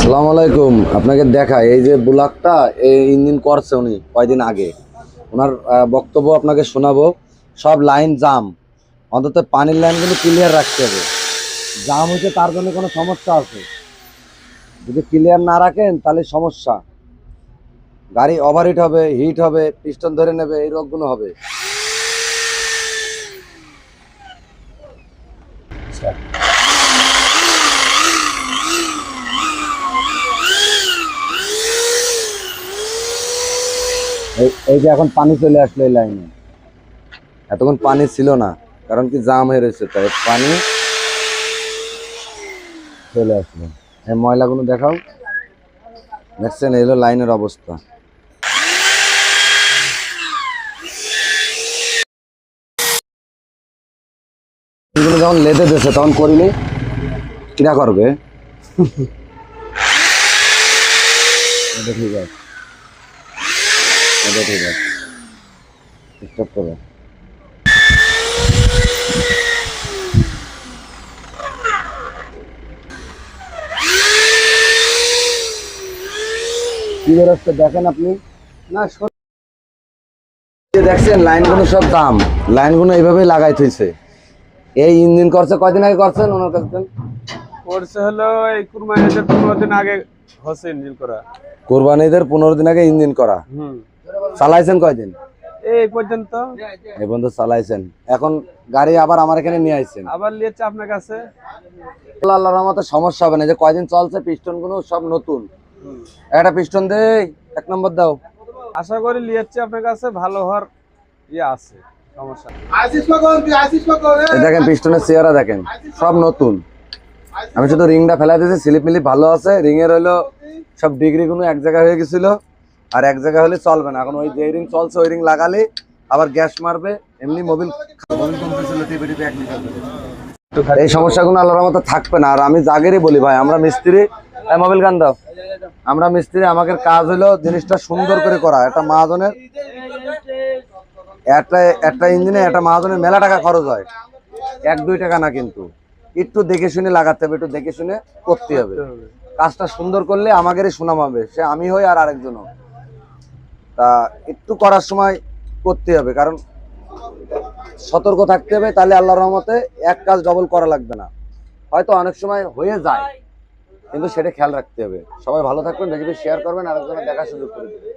আসসালামু আলাইকুম। আপনাকে দেখায় এই যে বুলাকটা এই ইঞ্জিন করছে উনি কয়দিন আগে, ওনার বক্তব্য আপনাকে শোনাবো। সব লাইন জাম, অন্তত পানির লাইনগুলো ক্লিয়ার রাখতে হবে। জাম হচ্ছে তার জন্য কোনো সমস্যা আছে, যদি ক্লিয়ার না রাখেন তাহলে সমস্যা, গাড়ি ওভারহিট হবে, হিট হবে, পিস্টন ধরে নেবে, এই রোগগুলো হবে। এই যে এখন পানি চলে আসলো এই লাইনে, এতক্ষণ পানি ছিল না, কারণ কি জাম হয়ে রয়েছে, তাই পানি চলে আসলো। এই ময়লাগুলো দেখাও, দেখছেন এই হলো লাইনের অবস্থা। এগুলো যখন লেদে দিয়েছে তখন করিনি, কিরা করবে। এটা ঠিক আছে, এটা ঠিক আছে, স্টপ করো। কি বেরোচ্ছে দেখেন আপনি না, দেখছেন লাইনগুলো সব দাম, লাইনগুলো এইভাবেই লাগাই থইছে। এই ইঞ্জিন করছে কয়দিন আগে করছেন ওনার কাছে? করছে হলো এই কুরবানিদের 15 দিন আগে হচ্ছে ইঞ্জিন করা। কোরবানিদের 15 দিন আগে ইঞ্জিন করা। চালাইছেন কয়দিন? এই পর্যন্ত এই পর্যন্ত চালাইছেন, এখন গাড়ি আবার আমার এখানে নিয়ে আসছেন, আবার নিয়েছে আপনার কাছে। আল্লাহর রহমতে সমস্যা হবে না। যে কয়দিন চলছে পিস্টন গুলো সব নতুন, একটা পিস্টন দে, 1 নম্বর দাও। আশা করি নিয়েছে আপনার কাছে, ভালো হওয়ার ইয়ে আছে, সমস্যা নেই। এই দেখেন পিস্টনের চেয়ারা দেখেন, সব নতুন। আমি শুধু রিংটা ফেলাই দিয়েছি, স্লিপ মিলিপ ভালো আছে। রিং এর হইলো সব ডিগ্রি গুলো এক জায়গায় হয়ে গেছিল, আর এক জায়গায় হলে চলবে না। এখন ওই যে রিং চলছে ওই রিং লাগালে আবার গ্যাস মারবে, এমনি মোবিল কমতেছিল টিপে টিপে 1 লিটার করে। এই সমস্যাগুলো আল্লাহর রহমতে থাকবে না। আর আমি জাগেরই বলি ভাই, আমরা মিস্ত্রি, মোবিল গান দাও, আমরা মিস্ত্রি, আমাদের কাজ হলো জিনিসটা সুন্দর করে করা। একটা মাহাজনের একটা ইঞ্জিনে একটা মাহাজনের মেলা টাকা খরচ হয়, 1-2 টাকা না, কিন্তু একটু দেখে শুনে লাগাতে হবে, একটু দেখে শুনে করতে হবে। কাজটা সুন্দর করলে আমাদেরই সুনাম হবে, সে আমি হই আর আরেকজন হোক। তা একটু করার সময় করতে হবে, কারণ সতর্ক থাকতে হবে, তাহলে আল্লাহর রহমতে এক কাজ ডবল করা লাগবে না। হয়তো অনেক সময় হয়ে যায়, কিন্তু সেটা খেয়াল রাখতে হবে। সবাই ভালো থাকবেন, বেশি বেশি শেয়ার করবেন, আরেকজনের দেখার সুযোগ করে দেবেন।